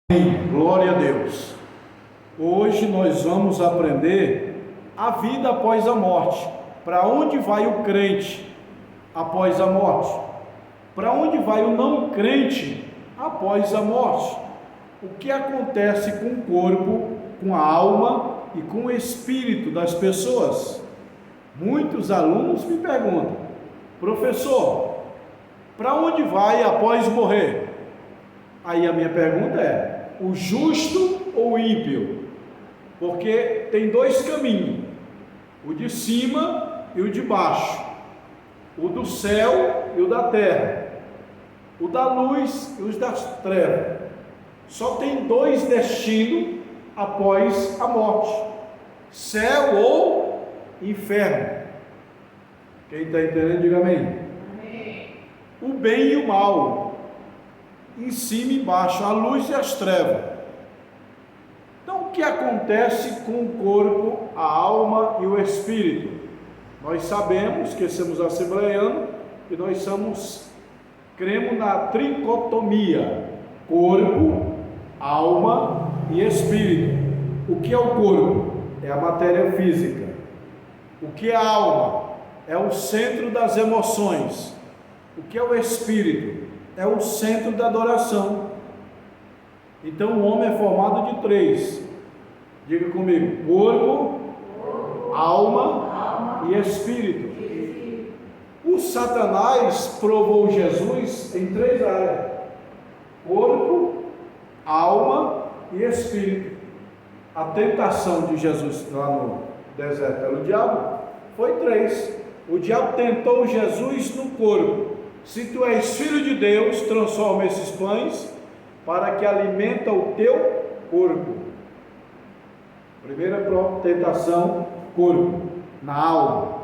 Glória a Deus. Hoje nós vamos aprender a vida após a morte. Para onde vai o crente após a morte? Para onde vai o não crente após a morte? O que acontece com o corpo, com a alma e com o espírito das pessoas? Muitos alunos me perguntam: professor, para onde vai após morrer? Aí a minha pergunta é: o justo ou o ímpio? Porque tem dois caminhos: o de cima e o de baixo, o do céu e o da terra, o da luz e os das trevas. Só tem dois destinos após a morte: céu ou inferno. Quem está entendendo, diga amém. O bem e o mal, em cima e embaixo, a luz e as trevas. Então, o que acontece com o corpo, a alma e o espírito? Nós sabemos que somos assembleianos e nós cremos na tricotomia: corpo, alma e espírito. O que é o corpo? É a matéria física. O que é a alma? É o centro das emoções. O que é o espírito? É o centro da adoração. Então o homem é formado de três. Diga comigo: corpo, alma e espírito. O Satanás provou Jesus em três áreas: corpo, alma e espírito. A tentação de Jesus lá no deserto pelo diabo foi três. O diabo tentou Jesus no corpo: se tu és filho de Deus, transforma esses pães para que alimenta o teu corpo. Primeira tentação: corpo. Na alma,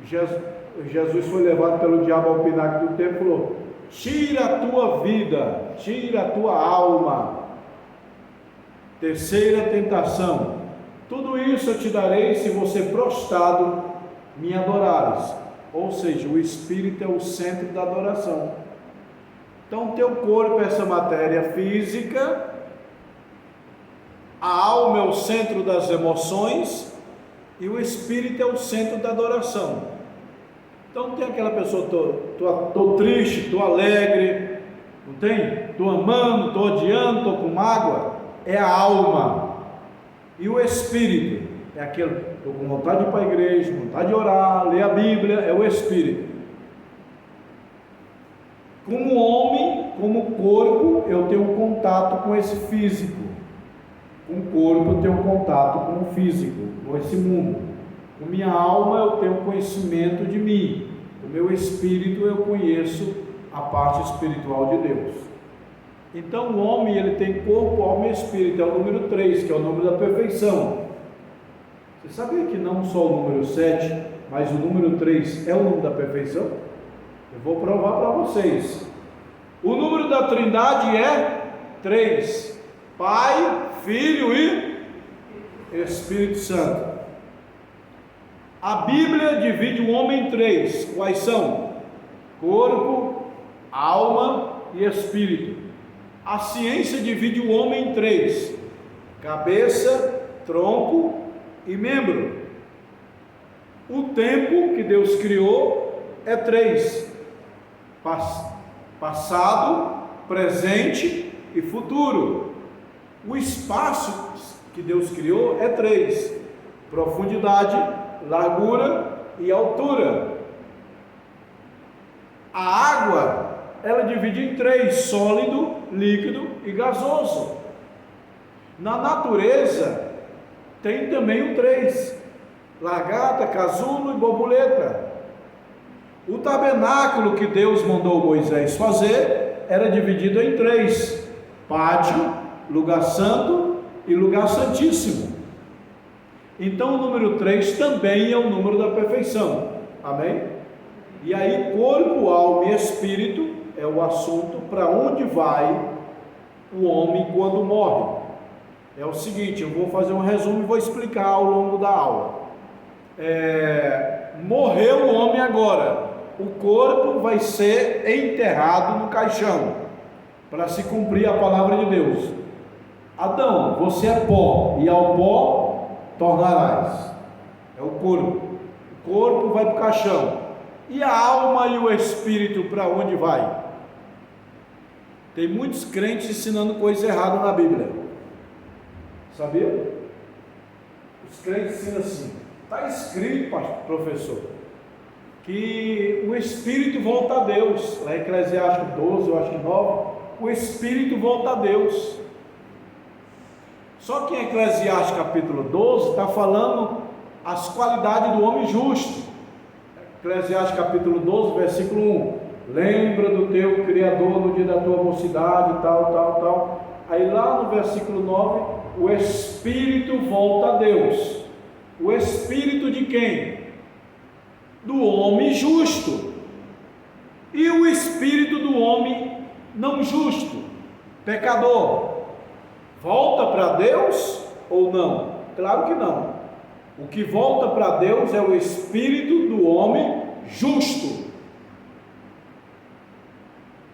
Jesus foi levado pelo diabo ao pináculo do templo e falou: tira a tua vida, tira a tua alma. Terceira tentação: tudo isso eu te darei se você prostrado me adorares. Ou seja, o espírito é o centro da adoração. Então, teu corpo é essa matéria física, a alma é o centro das emoções e o espírito é o centro da adoração. Então, tem aquela pessoa: tô triste, tô alegre, não tem? Tô amando, tô odiando, tô com mágoa. É a alma. E o espírito é aquele: estou com vontade de ir para a igreja, vontade de orar, ler a Bíblia. É o espírito. Como homem, como corpo, eu tenho um contato com esse físico. Com o corpo eu tenho um contato com o físico, com esse mundo. Com minha alma eu tenho conhecimento de mim. Com o meu espírito eu conheço a parte espiritual de Deus. Então o homem, ele tem corpo, alma e espírito. É o número 3, que é o número da perfeição. Você sabia que não só o número 7, mas o número 3 é o número da perfeição? Eu vou provar para vocês. O número da Trindade é 3: Pai, Filho e Espírito Santo. A Bíblia divide o homem em 3. Quais são? Corpo, alma e espírito. A ciência divide o homem em 3: cabeça, tronco e membro. O tempo que Deus criou é 3: passado, presente e futuro. O espaço que Deus criou é 3: profundidade, largura e altura. A água, ela divide em 3: sólido, líquido e gasoso. Na natureza tem também o 3: lagarta, casulo e borboleta. O tabernáculo que Deus mandou Moisés fazer era dividido em 3: pátio, lugar santo e lugar santíssimo. Então o número 3 também é o número da perfeição. Amém? E aí, corpo, alma e espírito é o assunto para onde vai o homem quando morre. É o seguinte, eu vou fazer um resumo e vou explicar ao longo da aula. Morreu o homem agora, o corpo vai ser enterrado no caixão. para se cumprir a palavra de Deus. Adão, você é pó, e ao pó tornarás. É o corpo. O corpo vai para o caixão. E a alma e o espírito para onde vai? Tem muitos crentes ensinando coisa errada na Bíblia. Sabia? Os crentes ensinam assim. Está escrito, professor, que o espírito volta a Deus. Lá em Eclesiástico 12, eu acho que 9, o espírito volta a Deus. Só que em Eclesiastes capítulo 12 está falando as qualidades do homem justo. Eclesiastes capítulo 12, versículo 1: lembra do teu Criador no dia da tua mocidade, tal. Aí lá no versículo 9, o espírito volta a Deus. O espírito de quem? Do homem justo. E o espírito do homem não justo, pecador, volta para Deus ou não? Claro que não. O que volta para Deus é o espírito do homem justo.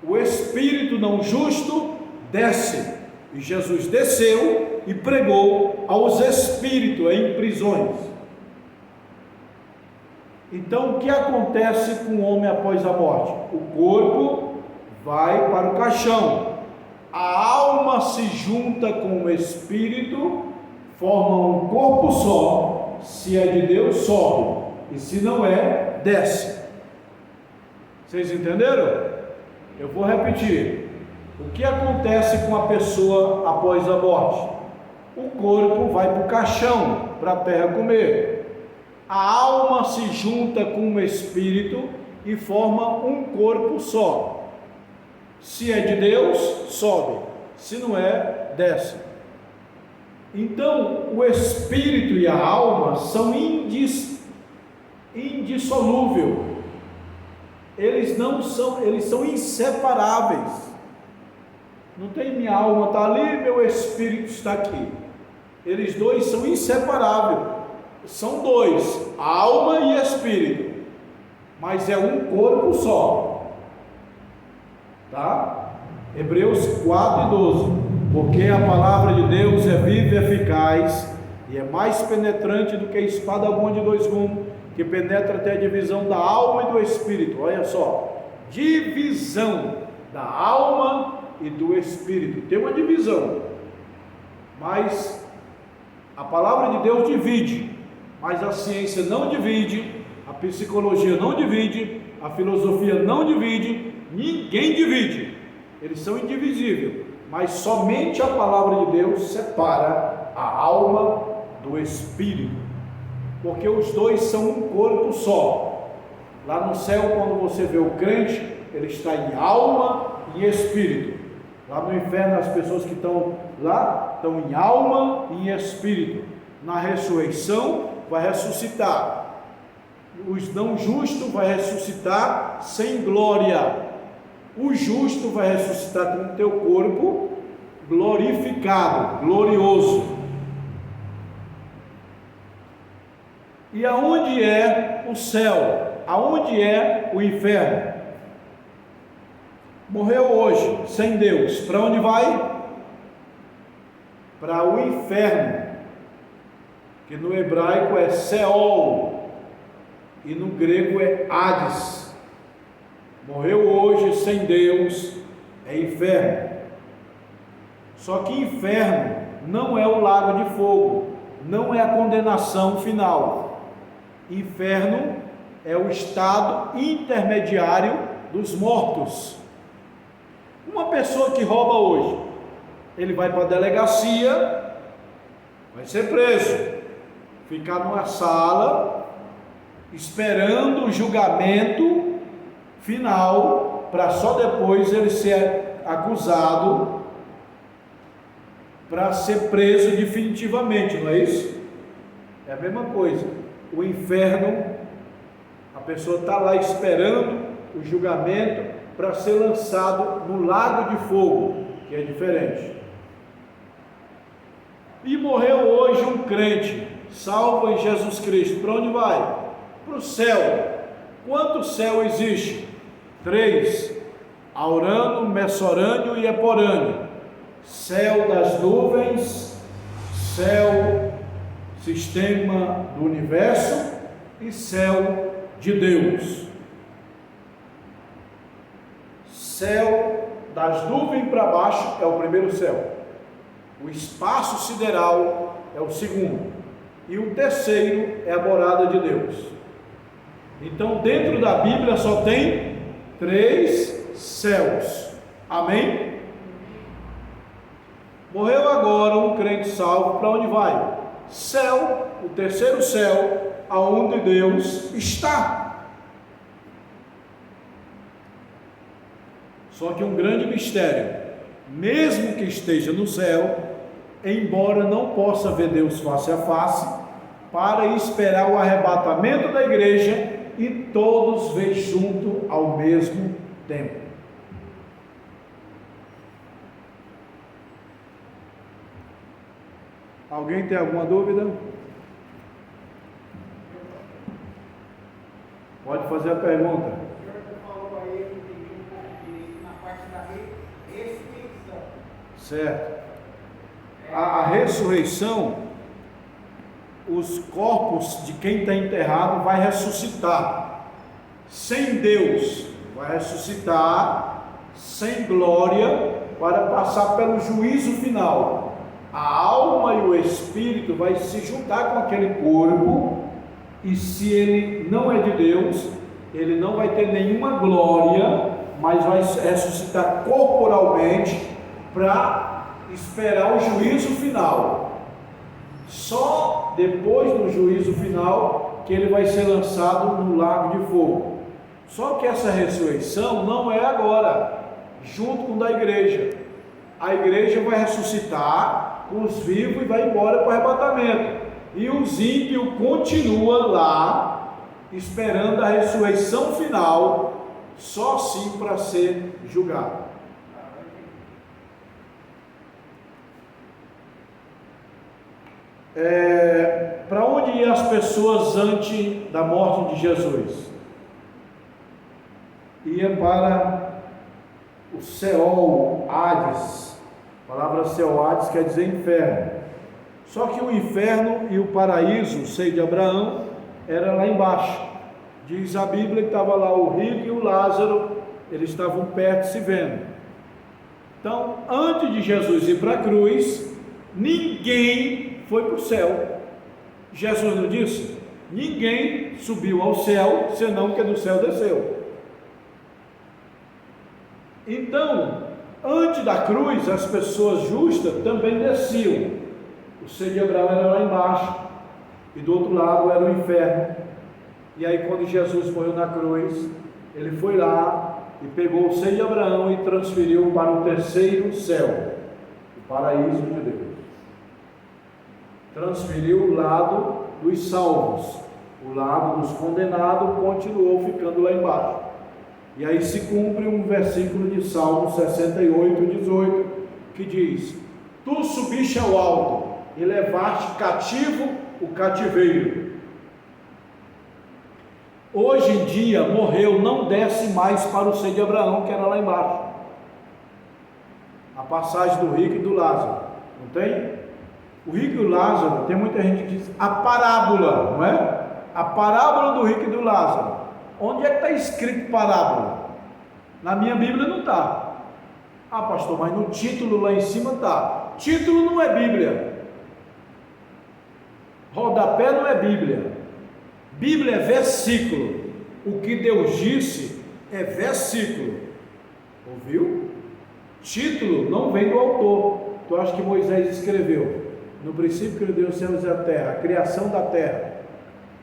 O espírito não justo desce, e Jesus desceu e pregou aos espíritos em prisões. Então, o que acontece com o homem após a morte? O corpo vai para o caixão, a alma se junta com o espírito, formam um corpo só. Se é de Deus, sobe, e se não é, desce. Vocês entenderam? Eu vou repetir. O que acontece com a pessoa após a morte? O corpo vai para o caixão, para a terra comer. A alma se junta com o espírito e forma um corpo só. Se é de Deus, sobe. Se não é, desce. Então, o espírito e a alma são indissolúveis. Eles são inseparáveis. Não tem minha alma está ali, meu espírito está aqui. Eles dois são inseparáveis. São dois, alma e espírito, mas é um corpo só. Tá? Hebreus 4:12. Porque a palavra de Deus é viva e eficaz, e é mais penetrante do que a espada alguma de dois gumes, que penetra até a divisão da alma e do espírito. Olha só, divisão da alma e do espírito. Tem uma divisão, mas a palavra de Deus divide, mas a ciência não divide, a psicologia não divide, a filosofia não divide, ninguém divide. Eles são indivisíveis, mas somente a palavra de Deus separa a alma do espírito, porque os dois são um corpo só. Lá no céu, quando você vê o crente, ele está em alma e em espírito. Lá no inferno, as pessoas que estão lá estão em alma e em espírito. Na ressurreição vai ressuscitar. Os não justos vai ressuscitar sem glória. O justo vai ressuscitar com o teu corpo glorificado, glorioso. E aonde é o céu? Aonde é o inferno? Morreu hoje, sem Deus, para onde vai? Para o inferno, que no hebraico é Seol, e no grego é Hades. Morreu hoje, sem Deus, é inferno. Só que inferno não é o lago de fogo, não é a condenação final. Inferno é o estado intermediário dos mortos. Uma pessoa que rouba hoje, ele vai para a delegacia, vai ser preso, ficar numa sala, esperando o julgamento final, para só depois ele ser acusado, para ser preso definitivamente, não é isso? É a mesma coisa. O inferno, a pessoa está lá esperando o julgamento para ser lançado no lago de fogo, que é diferente. E morreu hoje um crente, salvo em Jesus Cristo, para onde vai? Para o céu. Quanto céu existe? 3: Aurânio, Messorânio e Eporânio, céu das nuvens, céu, sistema do universo e céu de Deus. Céu das nuvens para baixo é o primeiro céu, o espaço sideral é o segundo, e o terceiro é a morada de Deus. Então, dentro da Bíblia só tem 3 céus. Amém? Morreu agora um crente salvo, para onde vai? Céu, o terceiro céu, aonde Deus está. Só que um grande mistério, mesmo que esteja no céu, embora não possa ver Deus face a face, para esperar o arrebatamento da igreja e todos ver junto ao mesmo tempo. Alguém tem alguma dúvida? Pode fazer a pergunta. O senhor falou aí, eu entendi um pouco direito na parte da ressurreição. Certo. A ressurreição, os corpos de quem está enterrado vai ressuscitar. Sem Deus, vai ressuscitar sem glória para passar pelo juízo final. A alma e o espírito vai se juntar com aquele corpo, e se ele não é de Deus, ele não vai ter nenhuma glória, mas vai ressuscitar corporalmente para esperar o juízo final. Só depois do juízo final que ele vai ser lançado no lago de fogo. Só que essa ressurreição não é agora, junto com a igreja. A igreja vai ressuscitar com os vivos e vai embora para o arrebatamento. E os ímpios continuam lá, esperando a ressurreição final, só assim para ser julgado. Para onde iam as pessoas antes da morte de Jesus? Ia para o Seol, Hades. A palavra Seol, Hades quer dizer inferno. Só que o inferno e o paraíso, o seio de Abraão, era lá embaixo. Diz a Bíblia que estava lá o rico e o Lázaro, eles estavam perto se vendo. Então, antes de Jesus ir para a cruz, ninguém foi para o céu. Jesus não disse? Ninguém subiu ao céu, senão que do céu desceu. Então, antes da cruz, as pessoas justas também desciam. O seio de Abraão era lá embaixo, e do outro lado era o inferno. E aí, quando Jesus morreu na cruz, ele foi lá e pegou o seio de Abraão e transferiu para o terceiro céu, o paraíso de Deus. Transferiu o lado dos salvos, o lado dos condenados continuou ficando lá embaixo. E aí se cumpre um versículo de Salmo 68, 18, que diz: Tu subiste ao alto e levaste cativo o cativeiro. Hoje em dia, morreu, não desce mais para o seio de Abraão, que era lá embaixo. A passagem do rico e do Lázaro, não tem? O rico e o Lázaro, tem muita gente que diz a parábola, não é? A parábola do rico e do Lázaro. Onde é que está escrito parábola? Na minha Bíblia não está. Ah, pastor, mas no título lá em cima está. Título não é Bíblia. Rodapé não é Bíblia. Bíblia é versículo. O que Deus disse é versículo. Ouviu? Título não vem do autor. Tu acha que Moisés escreveu? No princípio criou Deus os céus e a terra, a criação da terra.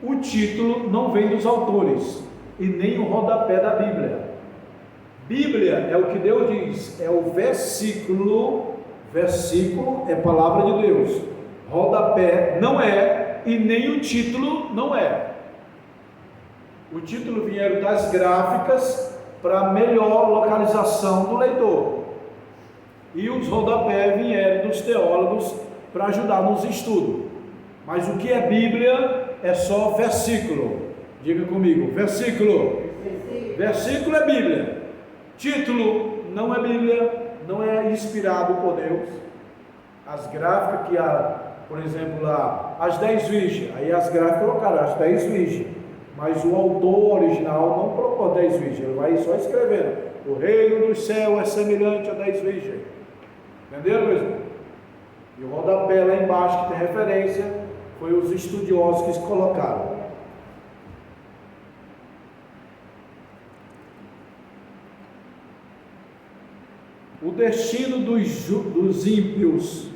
O título não vem dos autores e nem o rodapé da Bíblia. Bíblia é o que Deus diz, é o versículo. Versículo é palavra de Deus. Rodapé não é, e nem o título não é. O título vieram das gráficas para melhor localização do leitor, e os rodapés vieram dos teólogos para ajudar nos estudos. Mas o que é Bíblia é só versículo. Diga comigo, versículo. Versículo é Bíblia. Título não é Bíblia, não é inspirado por Deus. As gráficas que por exemplo, lá, as 10 virgens, aí as gráficas colocaram as 10 virgens, mas o autor original não colocou 10 virgens, ele vai só escrevendo: o reino do céu é semelhante a 10 virgens. Entenderam mesmo? E o rodapé lá embaixo, que tem referência, foi os estudiosos que colocaram. O destino dos ímpios.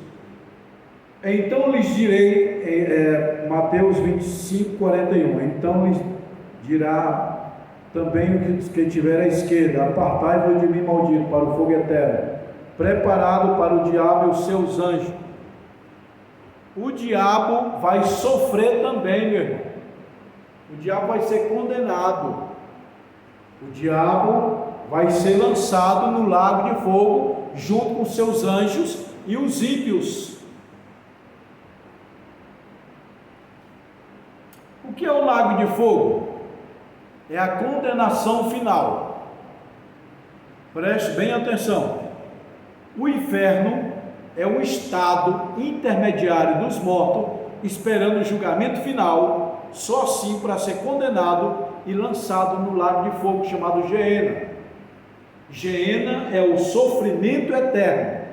Então lhes direi, Mateus 25, 41, então lhes dirá também os que tiver à esquerda: apartai-vos de mim, maldito, para o fogo eterno, preparado para o diabo e os seus anjos. O diabo vai sofrer também, meu irmão. O diabo vai ser condenado. O diabo vai ser lançado no lago de fogo, junto com seus anjos e os ímpios. O que é o lago de fogo? É a condenação final. Preste bem atenção. O inferno é um estado intermediário dos mortos, esperando o julgamento final, só assim para ser condenado e lançado no lago de fogo chamado Geena. Geena é o sofrimento eterno.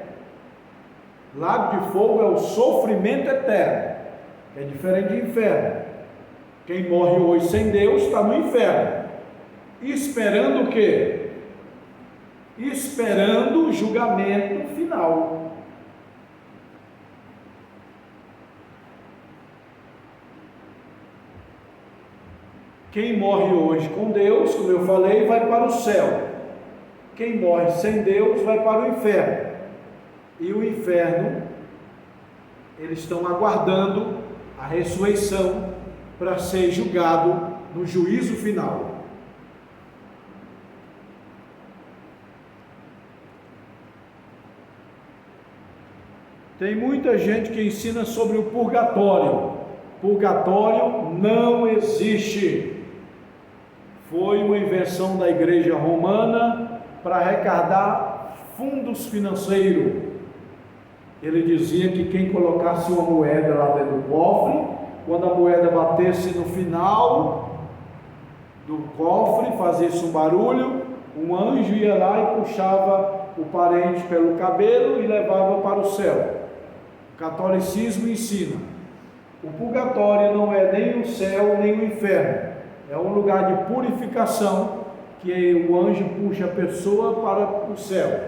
Lago de fogo é o sofrimento eterno, é diferente de inferno. Quem morre hoje sem Deus está no inferno, esperando o quê? Esperando o julgamento final. Quem morre hoje com Deus, como eu falei, vai para o céu. Quem morre sem Deus vai para o inferno. E o inferno, eles estão aguardando a ressurreição para ser julgado no juízo final. Tem muita gente que ensina sobre o purgatório. Purgatório não existe. Foi uma invenção da igreja romana para arrecadar fundos financeiros. Ele dizia que quem colocasse uma moeda lá dentro do cofre, quando a moeda batesse no final do cofre, fazia-se um barulho, um anjo ia lá e puxava o parente pelo cabelo e levava para o céu. O catolicismo ensina: o purgatório não é nem o céu nem o inferno, é um lugar de purificação, que o anjo puxa a pessoa para o céu,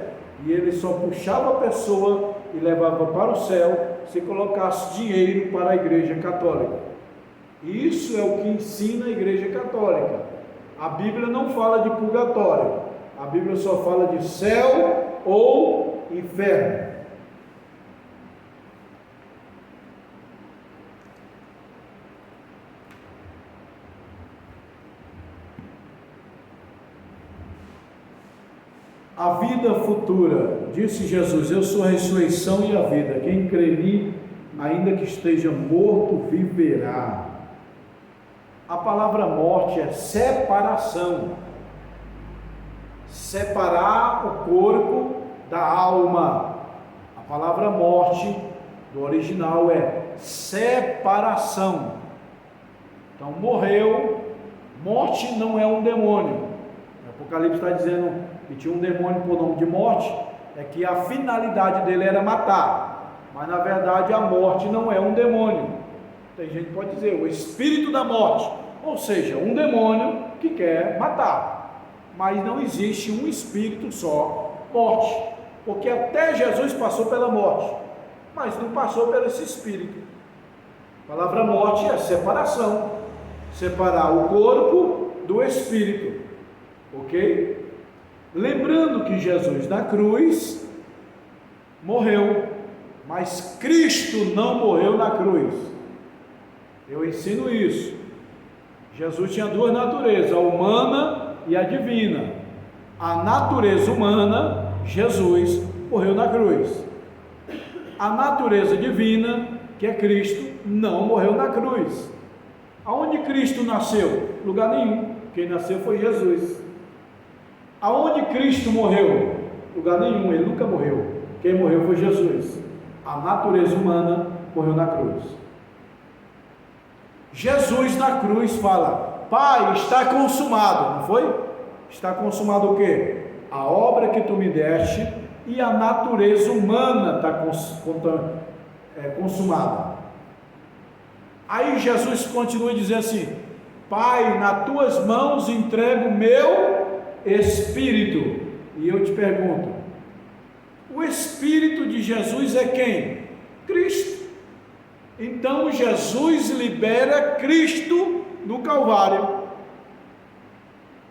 e ele só puxava a pessoa e levava para o céu se colocasse dinheiro para a igreja católica. Isso é o que ensina a igreja católica. A Bíblia não fala de purgatório, a Bíblia só fala de céu ou inferno. A vida futura, disse Jesus: eu sou a ressurreição e a vida, quem crê em mim, ainda que esteja morto, viverá. A palavra morte é separação, separar o corpo da alma. A palavra morte do original é separação. Então morreu. Morte não é um demônio. O Apocalipse está dizendo que tinha um demônio por nome de morte, é que a finalidade dele era matar, mas na verdade a morte não é um demônio. Tem gente que pode dizer o espírito da morte, ou seja, um demônio que quer matar, mas não existe um espírito só, morte, porque até Jesus passou pela morte, mas não passou por esse espírito. A palavra morte é separação, separar o corpo do espírito, ok? Lembrando que Jesus na cruz morreu, mas Cristo não morreu na cruz. Eu ensino isso. Jesus tinha duas naturezas, a humana e a divina. A natureza humana, Jesus morreu na cruz. A natureza divina, que é Cristo, não morreu na cruz. Aonde Cristo nasceu? Lugar nenhum. Quem nasceu foi Jesus. Aonde Cristo morreu? Lugar nenhum, ele nunca morreu. Quem morreu foi Jesus. A natureza humana morreu na cruz. Jesus na cruz fala: Pai, está consumado, não foi? Está consumado o quê? A obra que tu me deste, e a natureza humana está consumada. Aí Jesus continua dizendo assim: Pai, nas tuas mãos entrego o meu espírito. E eu te pergunto, o espírito de Jesus é quem? Cristo. Então Jesus libera Cristo no Calvário.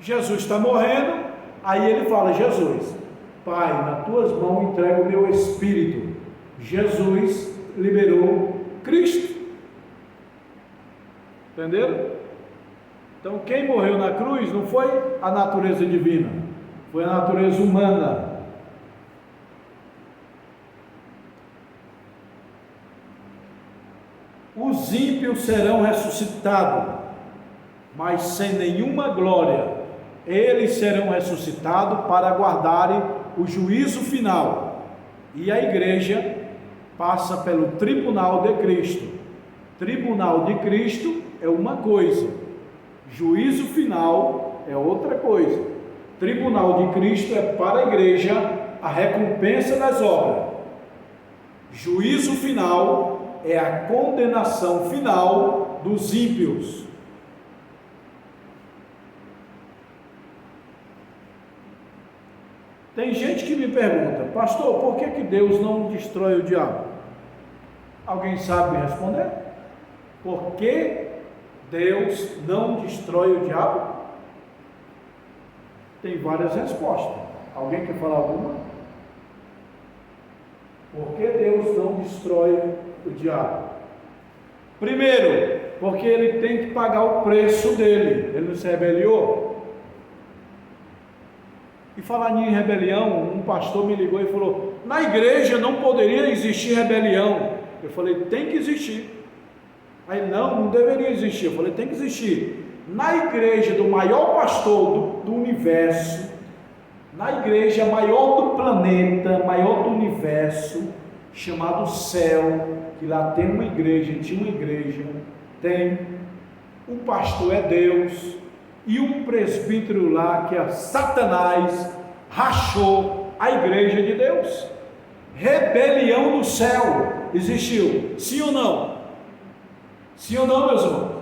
Jesus está morrendo, aí ele fala: Jesus, Pai, nas tuas mãos entrego o meu espírito. Jesus liberou Cristo. Entenderam? Então quem morreu na cruz não foi a natureza divina, foi a natureza humana. Os ímpios serão ressuscitados, mas sem nenhuma glória. Eles serão ressuscitados para aguardarem o juízo final. E a igreja passa pelo tribunal de Cristo. Tribunal de Cristo é uma coisa, juízo final é outra coisa. Tribunal de Cristo é para a igreja a recompensa das obras. Juízo final é a condenação final dos ímpios. Tem gente que me pergunta: pastor, por que Deus não destrói o diabo? Alguém sabe me responder? Por que Deus não destrói o diabo? Tem várias respostas. Alguém quer falar alguma? Por que Deus não destrói o diabo? Primeiro, porque ele tem que pagar o preço dele. Ele não se rebeliou. E falando em rebelião, um pastor me ligou e falou: na igreja não poderia existir rebelião. Eu falei: tem que existir. Aí: não deveria existir. Eu falei: tem que existir. Na igreja do maior pastor do universo, na igreja maior do planeta, maior do universo, chamado céu, que lá tem uma igreja, tinha uma igreja, tem, o pastor é Deus, e um presbítero lá, que é Satanás, rachou a igreja de Deus. Rebelião no céu existiu, sim ou não? Sim ou não, meus irmãos?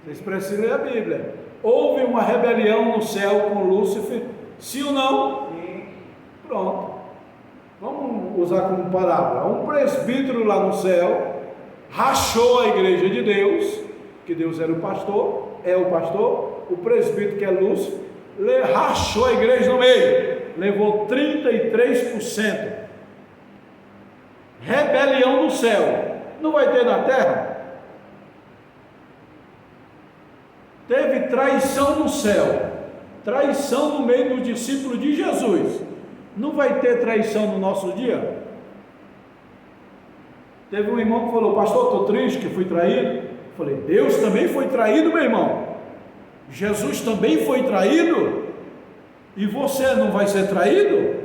Vocês precisam ler a Bíblia. Houve uma rebelião no céu com Lúcifer, sim ou não? Sim. Pronto. Vamos usar como parábola. Um presbítero lá no céu rachou a igreja de Deus, que Deus era o pastor, é o pastor. O presbítero, que é Lúcifer, rachou a igreja no meio, levou 33%. Rebelião no céu. Não vai ter na terra? Teve traição no céu, traição no meio dos discípulos de Jesus. Não vai ter traição no nosso dia? Teve um irmão que falou: pastor, estou triste que fui traído. Eu falei: Deus também foi traído, meu irmão. Jesus também foi traído. E você não vai ser traído?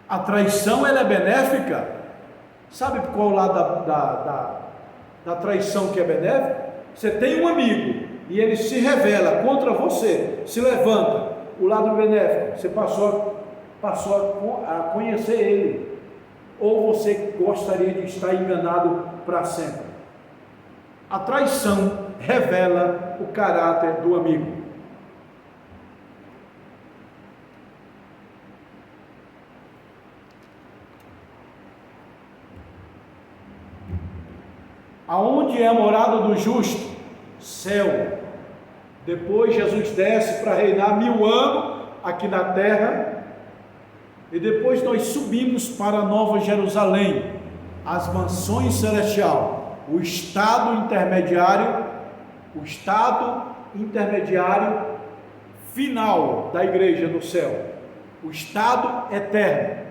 A traição, ela é benéfica. Sabe qual o lado da traição que é benéfica? Você tem um amigo e ele se revela contra você, se levanta. O lado benéfico, você passou a conhecer ele. Ou você gostaria de estar enganado para sempre? A traição revela o caráter do amigo. Aonde é a morada do justo? Céu. Depois Jesus desce para reinar 1000 anos aqui na terra, e depois nós subimos para a Nova Jerusalém, as mansões celestiais, o estado intermediário final da igreja no céu, o estado eterno,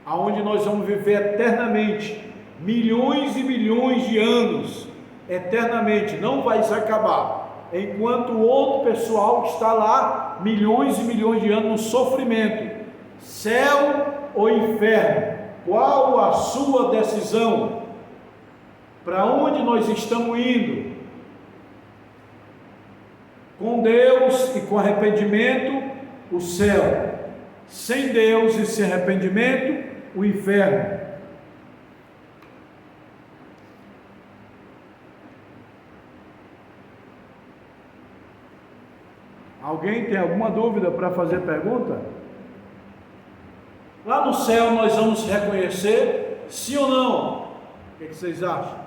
aonde nós vamos viver eternamente, milhões e milhões de anos, eternamente, não vai se acabar, enquanto o outro pessoal está lá milhões e milhões de anos no sofrimento. Céu ou inferno? Qual a sua decisão? Para onde nós estamos indo? Com Deus e com arrependimento, o céu. Sem Deus e sem arrependimento, o inferno. Alguém tem alguma dúvida para fazer pergunta? Lá no céu nós vamos reconhecer, sim ou não? O que vocês acham?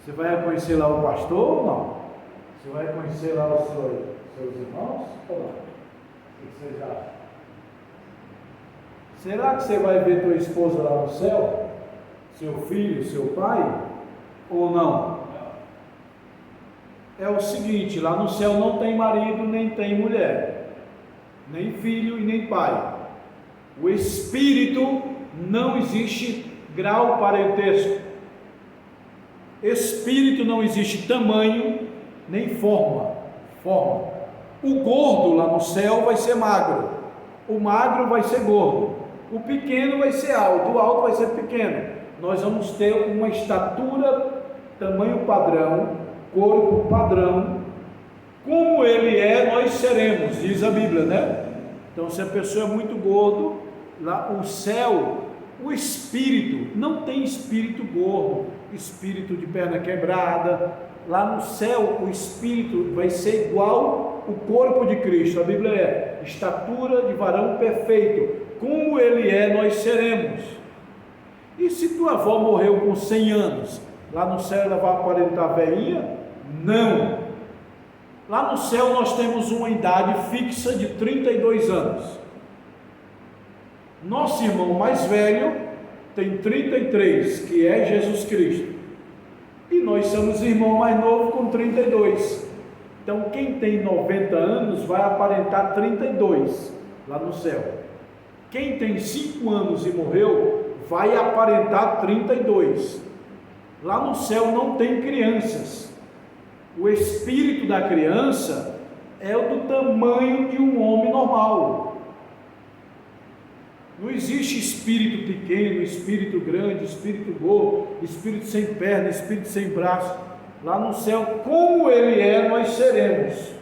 Você vai reconhecer lá o pastor ou não? Você vai reconhecer lá os seus irmãos ou não? O que vocês acham? Será que você vai ver tua esposa lá no céu? Seu filho, seu pai? Ou não? É o seguinte, lá no céu não tem marido, nem tem mulher, nem filho e nem pai. O espírito, não existe grau parentesco. Espírito não existe tamanho, nem forma. O gordo lá no céu vai ser magro, o magro vai ser gordo, o pequeno vai ser alto, o alto vai ser pequeno. Nós vamos ter uma estatura, tamanho padrão, corpo padrão, como ele é, nós seremos, diz a Bíblia, né? Então, se a pessoa é muito gordo, lá o céu, o espírito, não tem espírito gordo, espírito de perna quebrada. Lá no céu, o espírito vai ser igual o corpo de Cristo. A Bíblia é estatura de varão perfeito, como ele é, nós seremos. E se tua avó morreu com 100 anos, lá no céu ela vai aparentar velhinha? Não. Lá no céu nós temos uma idade fixa de 32 anos. Nosso irmão mais velho tem 33, que é Jesus Cristo. E nós somos irmão mais novo com 32. Então quem tem 90 anos vai aparentar 32 lá no céu. Quem tem 5 anos e morreu vai aparentar 32. Lá no céu não tem crianças. O espírito da criança é o do tamanho de um homem normal. Não existe espírito pequeno, espírito grande, espírito gordo, espírito sem perna, espírito sem braço. Lá no céu, como ele é, nós seremos.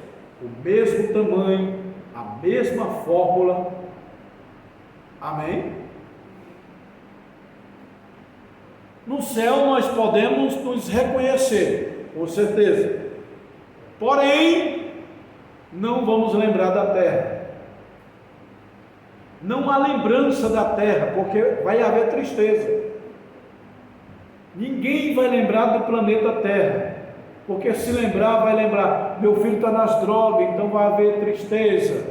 O mesmo tamanho, a mesma fórmula. Amém? No céu nós podemos nos reconhecer, com certeza. Porém, não vamos lembrar da terra. Não há lembrança da terra, porque vai haver tristeza. Ninguém vai lembrar do planeta Terra, porque se lembrar, vai lembrar, meu filho está nas drogas, então vai haver tristeza.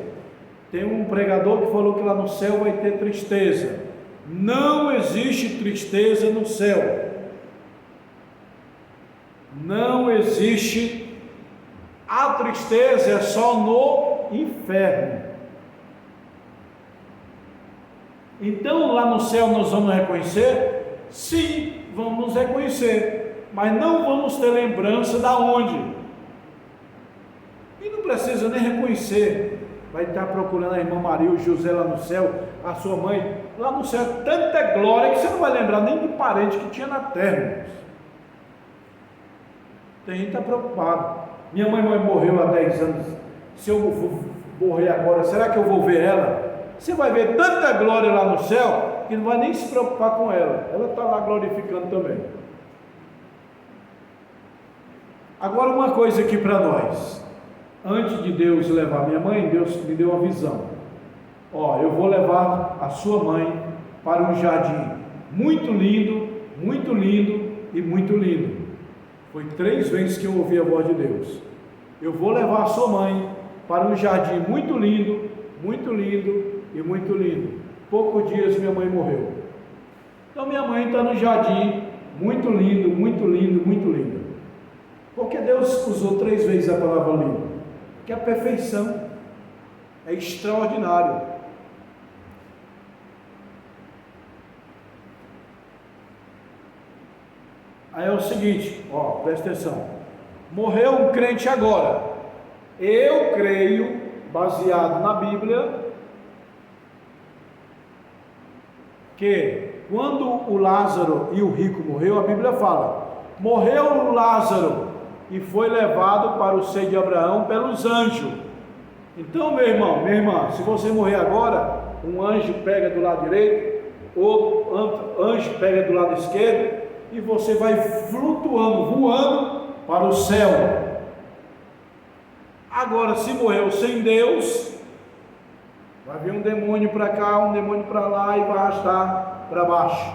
Tem um pregador que falou que lá no céu vai ter tristeza. Não existe tristeza no céu. Não existe. A tristeza é só no inferno. Então lá no céu nós vamos reconhecer? Sim, vamos reconhecer, mas não vamos ter lembrança da onde. E não precisa nem reconhecer. Vai estar procurando a irmã Maria, o José lá no céu, a sua mãe. Lá no céu é tanta glória que você não vai lembrar nem de parente que tinha na terra, irmãos. Tem gente que está preocupado. Minha mãe morreu há 10 anos. Se eu morrer agora, será que eu vou ver ela? Você vai ver tanta glória lá no céu que não vai nem se preocupar com ela. Ela está lá glorificando também. Agora uma coisa aqui para nós. Antes de Deus levar minha mãe, Deus me deu uma visão. Ó, eu vou levar a sua mãe para um jardim muito lindo e muito lindo. Foi 3 vezes que eu ouvi a voz de Deus. Eu vou levar a sua mãe para um jardim muito lindo e muito lindo. Poucos dias minha mãe morreu. Então minha mãe está no jardim muito lindo. Porque Deus usou 3 vezes a palavra lindo? Que é a perfeição. É extraordinário. Aí é o seguinte, ó, presta atenção. Morreu um crente agora. Eu creio baseado na Bíblia, que quando o Lázaro e o rico morreu, a Bíblia fala, morreu o Lázaro e foi levado para o seio de Abraão pelos anjos. Então, meu irmão, minha irmã, se você morrer agora, um anjo pega do lado direito, outro anjo pega do lado esquerdo, e você vai flutuando, voando para o céu. Agora, se morreu sem Deus, vai vir um demônio para cá, um demônio para lá e vai arrastar para baixo.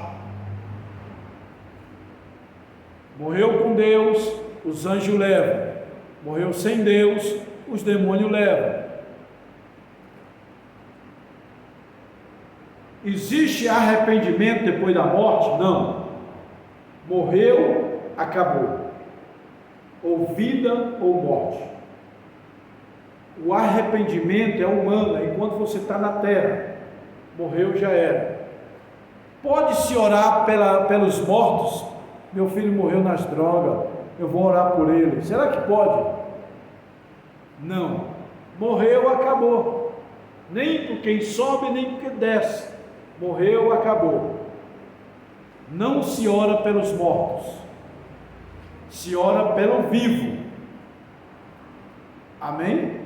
Morreu com Deus, os anjos levam. Morreu sem Deus, os demônios levam. Existe arrependimento depois da morte? Não. Morreu, acabou. Ou vida ou morte. O arrependimento é humano, enquanto você está na terra. Morreu, já era. Pode-se orar pelos mortos? Meu filho morreu nas drogas, eu vou orar por ele. Será que pode? Não. Morreu, acabou. Nem por quem sobe, nem por quem desce. Morreu, acabou. Não se ora pelos mortos, se ora pelo vivo. Amém?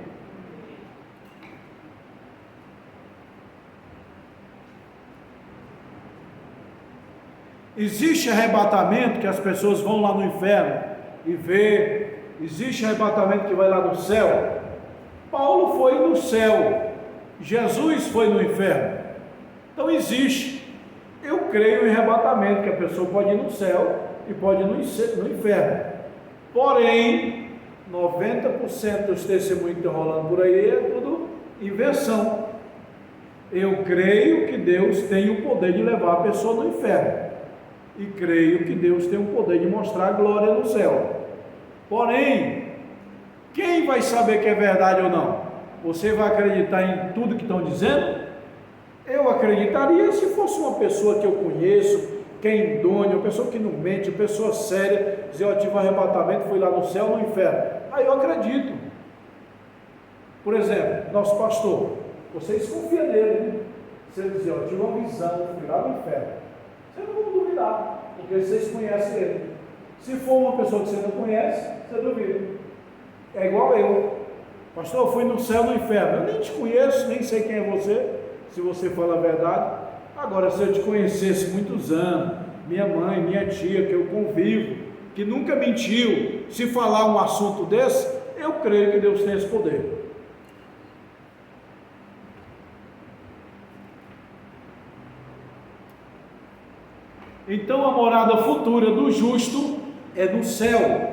Existe arrebatamento que as pessoas vão lá no inferno e vê. Existe arrebatamento que vai lá no céu. Paulo foi no céu, Jesus foi no inferno. Então existe. Eu creio em arrebatamento, que a pessoa pode ir no céu e pode ir no inferno. Porém, 90% dos testemunhos que estão rolando por aí é tudo invenção. Eu creio que Deus tem o poder de levar a pessoa no inferno. E creio que Deus tem o poder de mostrar a glória no céu. Porém, quem vai saber que é verdade ou não? Você vai acreditar em tudo que estão dizendo? Eu acreditaria se fosse uma pessoa que eu conheço, que é idônea, uma pessoa que não mente, uma pessoa séria, dizer, eu tive um arrebatamento, fui lá no céu ou no inferno. Aí eu acredito. Por exemplo, nosso pastor, vocês confiam nele, né? Se ele dizer, eu tive uma visão, fui lá no inferno, vocês não vão duvidar, porque vocês conhecem ele. Se for uma pessoa que você não conhece, você duvida. É igual eu, pastor, eu fui no céu ou no inferno, eu nem te conheço, nem sei quem é você, se você fala a verdade. Agora, se eu te conhecesse muitos anos, minha mãe, minha tia, que eu convivo, que nunca mentiu, se falar um assunto desse, eu creio que Deus tem esse poder. Então a morada futura do justo é no céu.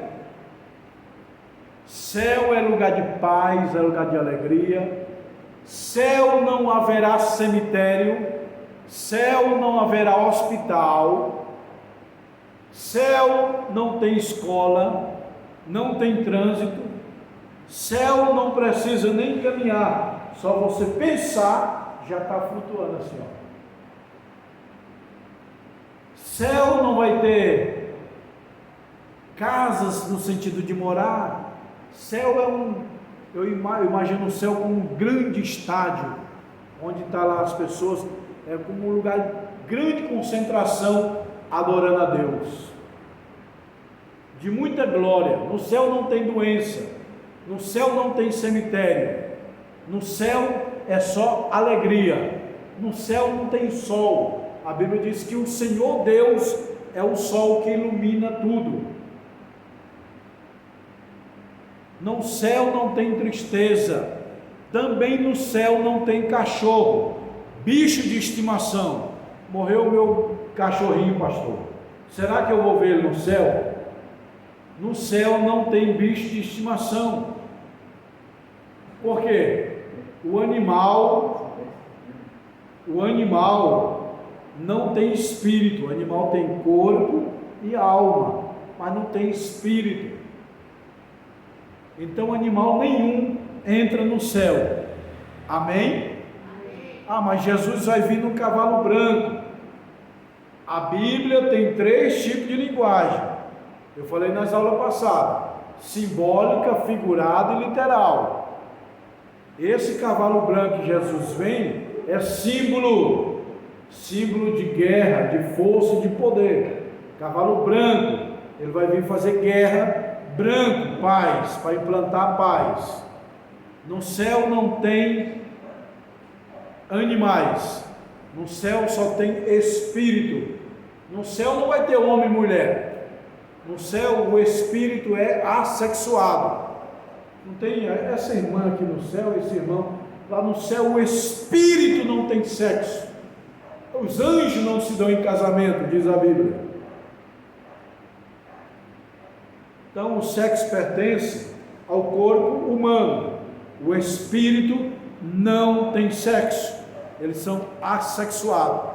Céu é lugar de paz, é lugar de alegria. Céu não haverá cemitério, céu não haverá hospital, céu não tem escola, não tem trânsito, céu não precisa nem caminhar, só você pensar já está flutuando assim, ó. Céu não vai ter casas no sentido de morar. Céu é eu imagino o céu como um grande estádio, onde está lá as pessoas, é como um lugar de grande concentração, adorando a Deus, de muita glória. No céu não tem doença, no céu não tem cemitério, no céu é só alegria, no céu não tem sol. A Bíblia diz que o Senhor Deus é o sol que ilumina tudo. No céu não tem tristeza, também no céu não tem cachorro, bicho de estimação. Morreu o meu cachorrinho, pastor, será que eu vou ver ele no céu? No céu não tem bicho de estimação. Por quê? O animal não tem espírito. O animal tem corpo e alma, mas não tem espírito. Então animal nenhum entra no céu. Amém? Ah, mas Jesus vai vir num cavalo branco. A Bíblia tem 3 tipos de linguagem. Eu falei nas aulas passadas: simbólica, figurada e literal. Esse cavalo branco que Jesus vem é símbolo de guerra, de força e de poder. Cavalo branco, ele vai vir fazer guerra. Branco, paz, para implantar paz. No céu não tem animais, no céu só tem espírito. No céu não vai ter homem e mulher. No céu o espírito é assexuado. Não tem essa irmã aqui no céu, esse irmão lá no céu, o espírito não tem sexo. Os anjos não se dão em casamento, diz a Bíblia. Então o sexo pertence ao corpo humano. O espírito não tem sexo. Eles são assexuados.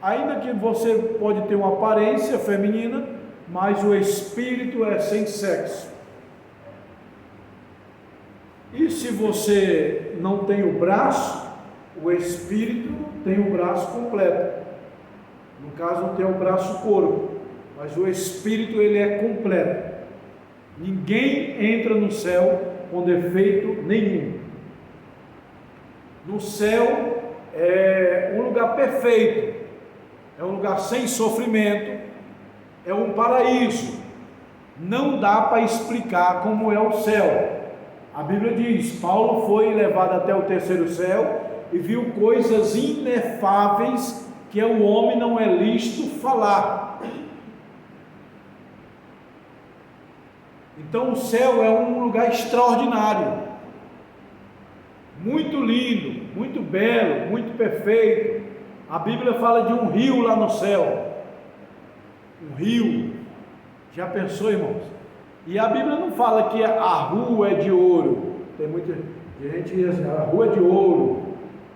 Ainda que você pode ter uma aparência feminina, mas o espírito é sem sexo. E se você não tem o braço, o espírito tem o braço completo. No caso, não tem o braço corpo, mas o espírito ele é completo. Ninguém entra no céu com defeito nenhum. No céu é um lugar perfeito, é um lugar sem sofrimento, é um paraíso. Não dá para explicar como é o céu. A Bíblia diz: Paulo foi levado até o terceiro céu e viu coisas inefáveis que o homem não é lícito falar. Então o céu é um lugar extraordinário, muito lindo, muito belo, muito perfeito. A Bíblia fala de um rio lá no céu, um rio. Já pensou, irmãos? E a Bíblia não fala que a rua é de ouro. Tem muita gente que diz assim, a rua é de ouro,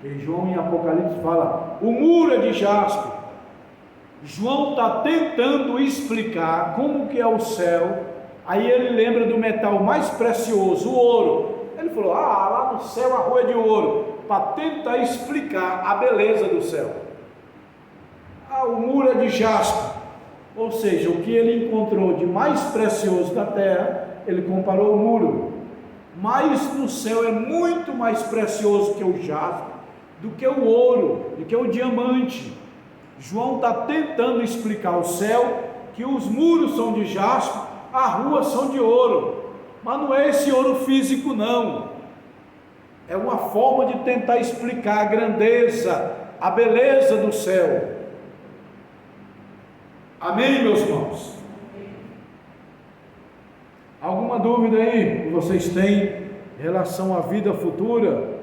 que João em Apocalipse fala, o muro é de jaspe. João está tentando explicar como que é o céu. Aí ele lembra do metal mais precioso, o ouro. Ele falou, lá no céu a rua é de ouro, para tentar explicar a beleza do céu. O muro é de jaspe. Ou seja, o que ele encontrou de mais precioso da terra, ele comparou o muro. Mas no céu é muito mais precioso que o jaspe, do que o ouro, do que o diamante. João está tentando explicar o céu, que os muros são de jaspe, as ruas são de ouro, mas não é esse ouro físico não, é uma forma de tentar explicar a grandeza, a beleza do céu. Amém, meus irmãos? Alguma dúvida aí que vocês têm em relação à vida futura?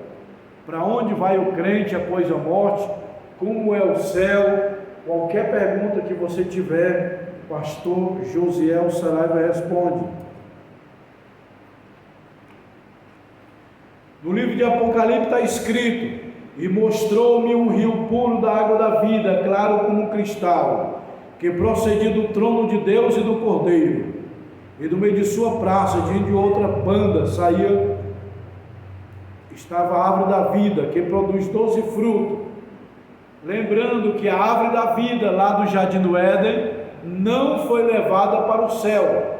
Para onde vai o crente após a morte? Como é o céu? Qualquer pergunta que você tiver, pastor Josiel Saraiva responde. No livro de Apocalipse está escrito: e mostrou-me um rio puro da água da vida, claro como um cristal, que procedia do trono de Deus e do Cordeiro, e do meio de sua praça, diante de outra banda, estava a árvore da vida, que produz 12 frutos. Lembrando que a árvore da vida, lá do Jardim do Éden, não foi levada para o céu.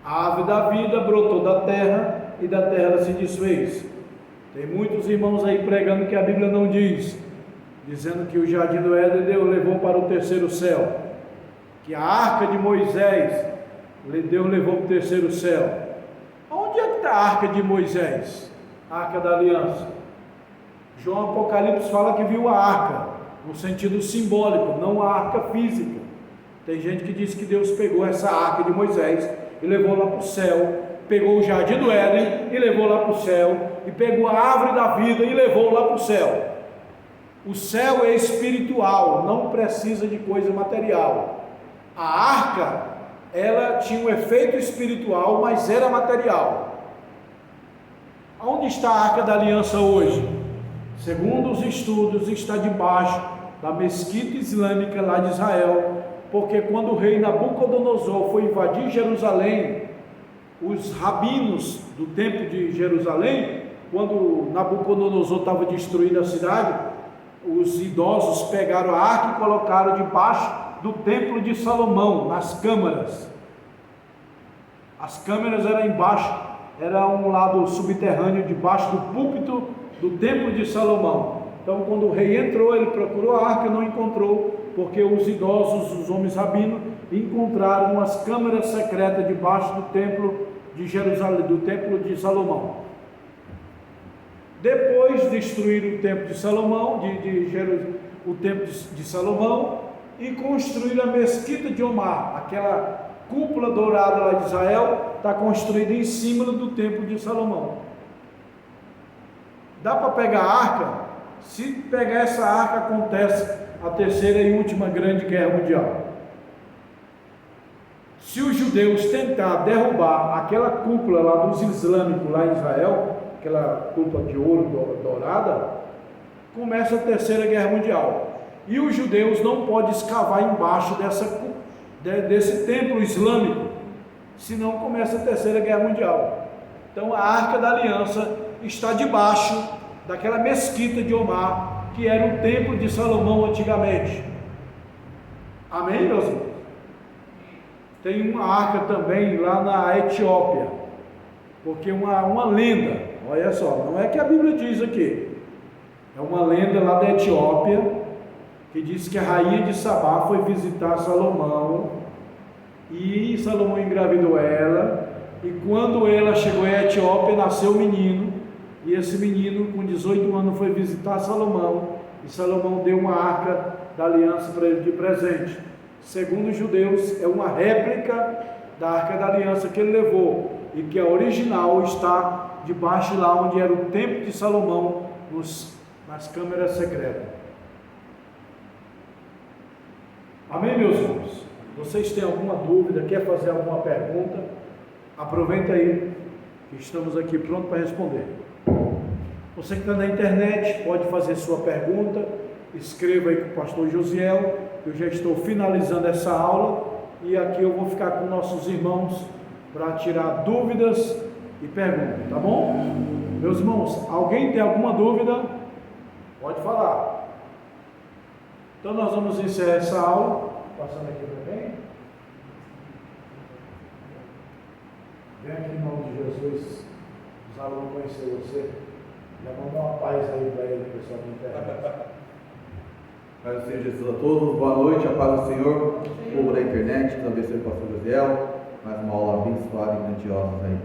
A árvore da vida brotou da terra, e da terra ela se desfez. Tem muitos irmãos aí pregando que a Bíblia não diz, dizendo que o Jardim do Éden Deus levou para o terceiro céu, que a arca de Moisés Deus levou para o terceiro céu. Onde é que está a arca de Moisés? A arca da aliança. João Apocalipse fala que viu a arca, no sentido simbólico, não a arca física. Tem gente que diz que Deus pegou essa arca de Moisés e levou lá para o céu, pegou o Jardim do Éden e levou lá para o céu, e pegou a árvore da vida e levou lá para o céu. O céu é espiritual, não precisa de coisa material. A arca, ela tinha um efeito espiritual, mas era material. Onde está a arca da aliança hoje? Segundo os estudos, está debaixo da mesquita islâmica lá de Israel, porque quando o rei Nabucodonosor foi invadir Jerusalém, os rabinos do templo de Jerusalém, quando Nabucodonosor estava destruindo a cidade, os idosos pegaram a arca e colocaram debaixo do templo de Salomão, nas câmaras. As câmaras eram embaixo era um lado subterrâneo debaixo do púlpito do templo de Salomão. Então, quando o rei entrou, ele procurou a arca, não encontrou, porque os idosos, os homens rabinos, encontraram umas câmaras secretas debaixo do templo de Jerusalém, do templo de Salomão. Depois destruíram o templo de Salomão, o templo de Salomão, e construíram a mesquita de Omar, aquela cúpula dourada lá de Israel, está construída em cima do templo de Salomão. Dá para pegar a arca? Se pegar essa arca, acontece a terceira e última grande guerra mundial. Se os judeus tentar derrubar aquela cúpula lá dos islâmicos lá em Israel, aquela cúpula de ouro dourada, começa a terceira guerra mundial. E os judeus não podem escavar embaixo desse templo islâmico, senão começa a terceira guerra mundial. Então a Arca da Aliança está debaixo daquela mesquita de Omar, que era o templo de Salomão antigamente. Amém, meus irmãos? Tem uma arca também lá na Etiópia, porque uma lenda, olha só, não é que a Bíblia diz aqui, é uma lenda lá da Etiópia, que diz que a rainha de Sabá foi visitar Salomão, e Salomão engravidou ela, e quando ela chegou à Etiópia, nasceu um menino, e esse menino com 18 anos foi visitar Salomão, e Salomão deu uma arca da aliança para ele de presente. Segundo os judeus, é uma réplica da arca da aliança que ele levou, e que a original está debaixo lá onde era o templo de Salomão, nas câmeras secretas. Amém, meus irmãos? Vocês têm alguma dúvida, quer fazer alguma pergunta? Aproveita aí, que estamos aqui prontos para responder. Você que está na internet, pode fazer sua pergunta, escreva aí com o pastor Josiel. Eu já estou finalizando essa aula, e aqui eu vou ficar com nossos irmãos para tirar dúvidas e perguntas, tá bom? Meus irmãos, alguém tem alguma dúvida? Pode falar. Então nós vamos encerrar essa aula, passando aqui também. Vem aqui em nome de Jesus, os alunos conhecer você, já mandar uma paz aí para ele, pessoal da internet. Paz do Senhor Jesus a todos, boa noite, a paz do Senhor, povo da internet, também ser o pastor Josiel, mais uma aula abençoada e grandiosa aí.